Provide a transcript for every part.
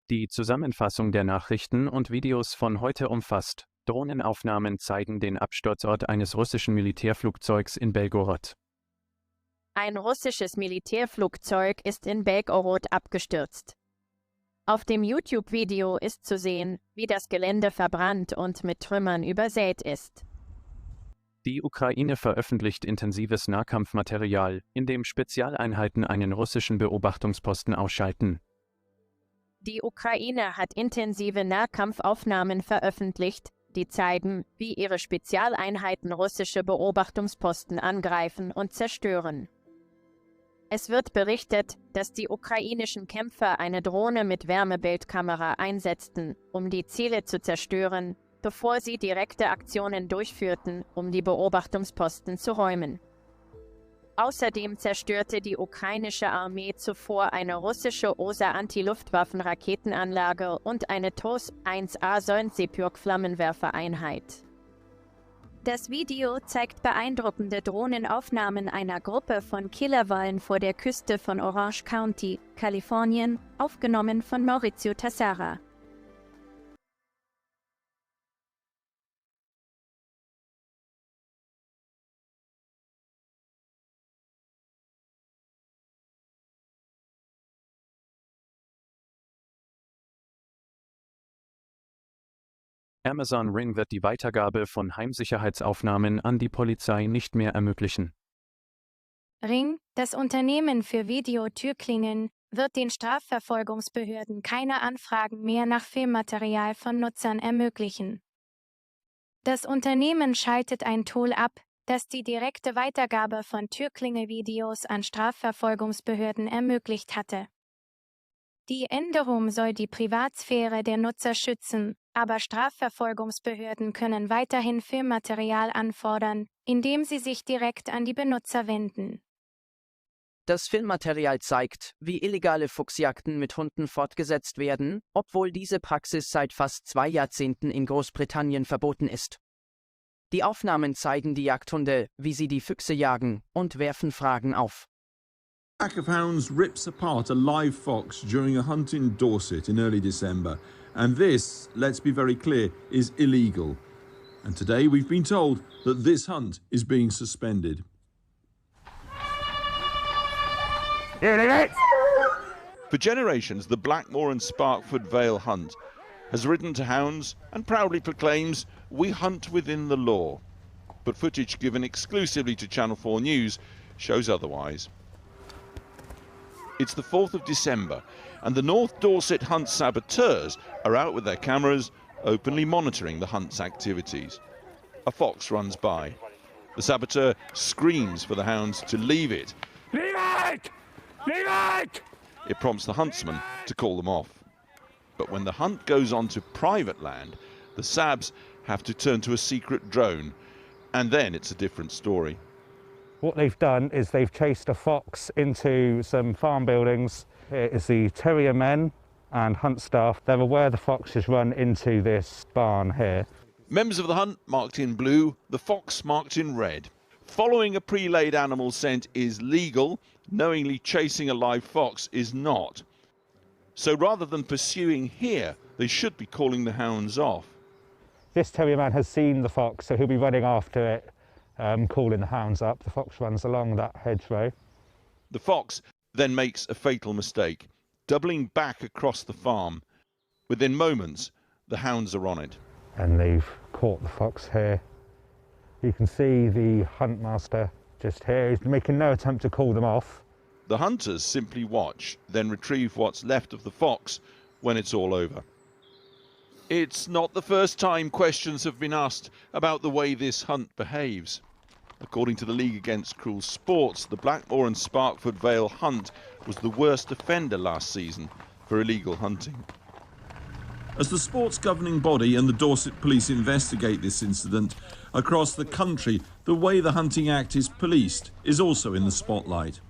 Die Zusammenfassung der Nachrichten und Videos von heute umfasst: Drohnenaufnahmen zeigen den Absturzort eines russischen Militärflugzeugs in Belgorod. Ein russisches Militärflugzeug ist in Belgorod abgestürzt. Auf dem YouTube-Video ist zu sehen, wie das Gelände verbrannt und mit Trümmern übersät ist. Die Ukraine veröffentlicht intensives Nahkampfmaterial, in dem Spezialeinheiten einen russischen Beobachtungsposten ausschalten. Die Ukraine hat intensive Nahkampfaufnahmen veröffentlicht, die zeigen, wie ihre Spezialeinheiten russische Beobachtungsposten angreifen und zerstören. Es wird berichtet, dass die ukrainischen Kämpfer eine Drohne mit Wärmebildkamera einsetzten, um die Ziele zu zerstören, bevor sie direkte Aktionen durchführten, um die Beobachtungsposten zu räumen. Außerdem zerstörte die ukrainische Armee zuvor eine russische OSA-Antiluftwaffenraketenanlage und eine TOS-1A-Flammenwerfereinheit. Das Video zeigt beeindruckende Drohnenaufnahmen einer Gruppe von Killerwalen vor der Küste von Orange County, Kalifornien, aufgenommen von Maurizio Tassara. Amazon Ring wird die Weitergabe von Heimsicherheitsaufnahmen an die Polizei nicht mehr ermöglichen. Ring, das Unternehmen für Videotürklingeln, wird den Strafverfolgungsbehörden keine Anfragen mehr nach Filmmaterial von Nutzern ermöglichen. Das Unternehmen schaltet ein Tool ab, das die direkte Weitergabe von Türklingelvideos an Strafverfolgungsbehörden ermöglicht hatte. Die Änderung soll die Privatsphäre der Nutzer schützen, aber Strafverfolgungsbehörden können weiterhin Filmmaterial anfordern, indem sie sich direkt an die Benutzer wenden. Das Filmmaterial zeigt, wie illegale Fuchsjagden mit Hunden fortgesetzt werden, obwohl diese Praxis seit fast 2 Jahrzehnten in Großbritannien verboten ist. Die Aufnahmen zeigen die Jagdhunde, wie sie die Füchse jagen, und werfen Fragen auf. A pack of hounds rips apart a live fox during a hunt in Dorset in early December. And this, let's be very clear, is illegal. And today we've been told that this hunt is being suspended. For generations, the Blackmore and Sparkford Vale hunt has ridden to hounds and proudly proclaims, "We hunt within the law." But footage given exclusively to Channel 4 News shows otherwise. It's the 4th of December, and the North Dorset hunt saboteurs are out with their cameras, openly monitoring the hunt's activities. A fox runs by. The saboteur screams for the hounds to leave it. Leave it! Leave it! It prompts the huntsman to call them off. But when the hunt goes on to private land, the Sabs have to turn to a secret drone, and then it's a different story. What they've done is they've chased a fox into some farm buildings. Here is the terrier men and hunt staff. They're aware the fox has run into this barn here. Members of the hunt marked in blue, the fox marked in red. Following a pre-laid animal scent is legal, knowingly chasing a live fox is not. So rather than pursuing here, they should be calling the hounds off. This terrier man has seen the fox, so he'll be running after it, calling the hounds up. The fox runs along that hedgerow. The fox then makes a fatal mistake, doubling back across the farm. Within moments, the hounds are on it. And they've caught the fox here. You can see the hunt master just here. He's making no attempt to call them off. The hunters simply watch, then retrieve what's left of the fox when it's all over. It's not the first time questions have been asked about the way this hunt behaves. According to the League Against Cruel Sports, the Blackmore and Sparkford Vale hunt was the worst offender last season for illegal hunting. As the sports governing body and the Dorset Police investigate this incident, across the country, the way the Hunting Act is policed is also in the spotlight.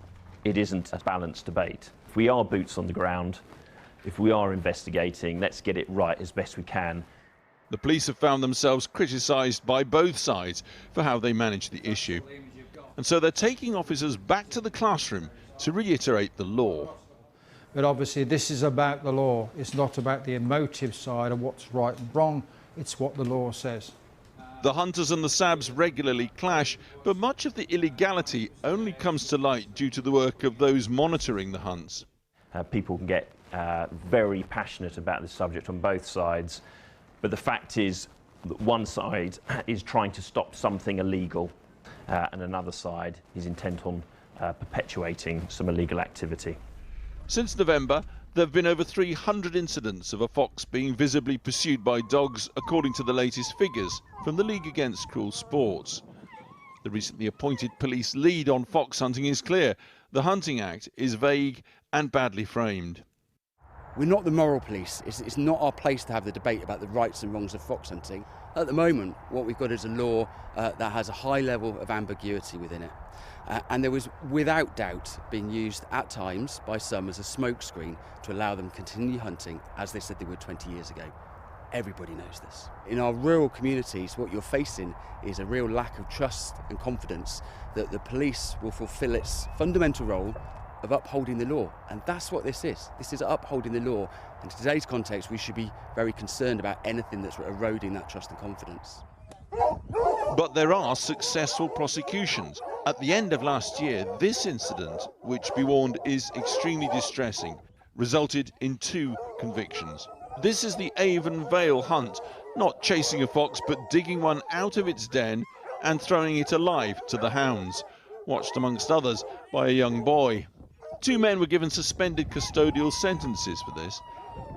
It isn't a balanced debate. If we are boots on the ground, if we are investigating, let's get it right as best we can. The police have found themselves criticised by both sides for how they manage the issue. And so they're taking officers back to the classroom to reiterate the law. But obviously this is about the law. It's not about the emotive side of what's right and wrong. It's what the law says. The hunters and the SABs regularly clash, but much of the illegality only comes to light due to the work of those monitoring the hunts. People can get very passionate about this subject on both sides, but the fact is that one side is trying to stop something illegal and another side is intent on perpetuating some illegal activity. Since November, there have been over 300 incidents of a fox being visibly pursued by dogs, according to the latest figures from the League Against Cruel Sports. The recently appointed police lead on fox hunting is clear. The Hunting Act is vague and badly framed. We're not the moral police. It's not our place to have the debate about the rights and wrongs of fox hunting. At the moment, what we've got is a law that has a high level of ambiguity within it. And there was, without doubt, being used at times by some as a smokescreen to allow them to continue hunting as they said they would 20 years ago. Everybody knows this. In our rural communities, what you're facing is a real lack of trust and confidence that the police will fulfil its fundamental role of upholding the law. And that's what this is. This is upholding the law. And in today's context, we should be very concerned about anything that's eroding that trust and confidence. But there are successful prosecutions. At the end of last year, this incident, which, be warned, is extremely distressing, resulted in 2 convictions. This is the Avon Vale hunt, not chasing a fox, but digging one out of its den and throwing it alive to the hounds, watched amongst others by a young boy. 2 men were given suspended custodial sentences for this.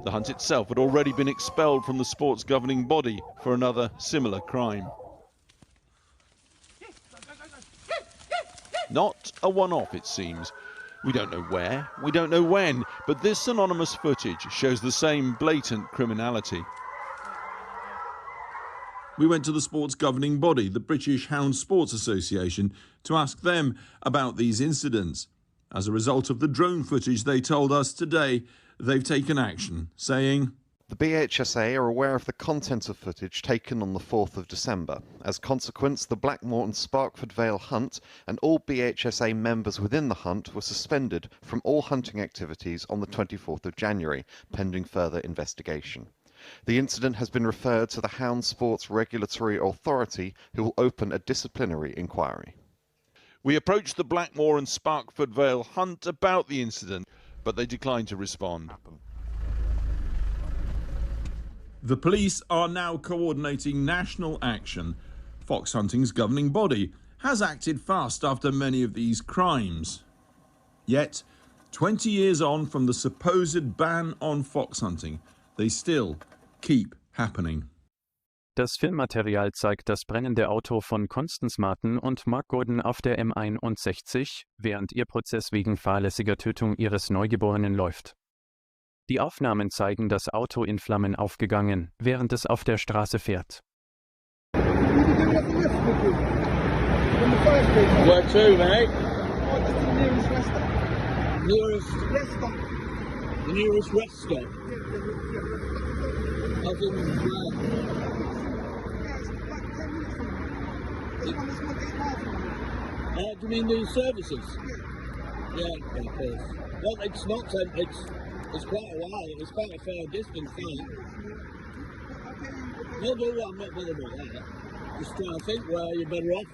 The hunt itself had already been expelled from the sport's governing body for another similar crime. Not a one-off, it seems. We don't know where, we don't know when, but this anonymous footage shows the same blatant criminality. We went to the sport's governing body, the British Hound Sports Association, to ask them about these incidents. As a result of the drone footage, they told us today they've taken action, saying, "The BHSA are aware of the content of footage taken on the 4th of December. As a consequence, the Blackmore and Sparkford Vale hunt and all BHSA members within the hunt were suspended from all hunting activities on the 24th of January, pending further investigation. The incident has been referred to the Hound Sports Regulatory Authority, who will open a disciplinary inquiry." We approached the Blackmore and Sparkford Vale hunt about the incident, but they declined to respond. The police are now coordinating national action. Fox hunting's governing body has acted fast after many of these crimes. Yet, 20 years on from the supposed ban on fox hunting, they still keep happening. Das Filmmaterial zeigt das brennende Auto von Constance Martin und Mark Gordon auf der M61, während ihr Prozess wegen fahrlässiger Tötung ihres Neugeborenen läuft. Die Aufnahmen zeigen das Auto in Flammen aufgegangen, während es auf der Straße fährt. Where to, mate? Nearest rest stop. The nearest rest stop. As in where? Do you mean the services? Yeah, of course. Well, it's not. It's quite a while. It's quite a fair distance, isn't it? No, I'm not bothered about that. Just trying to think where you're better off.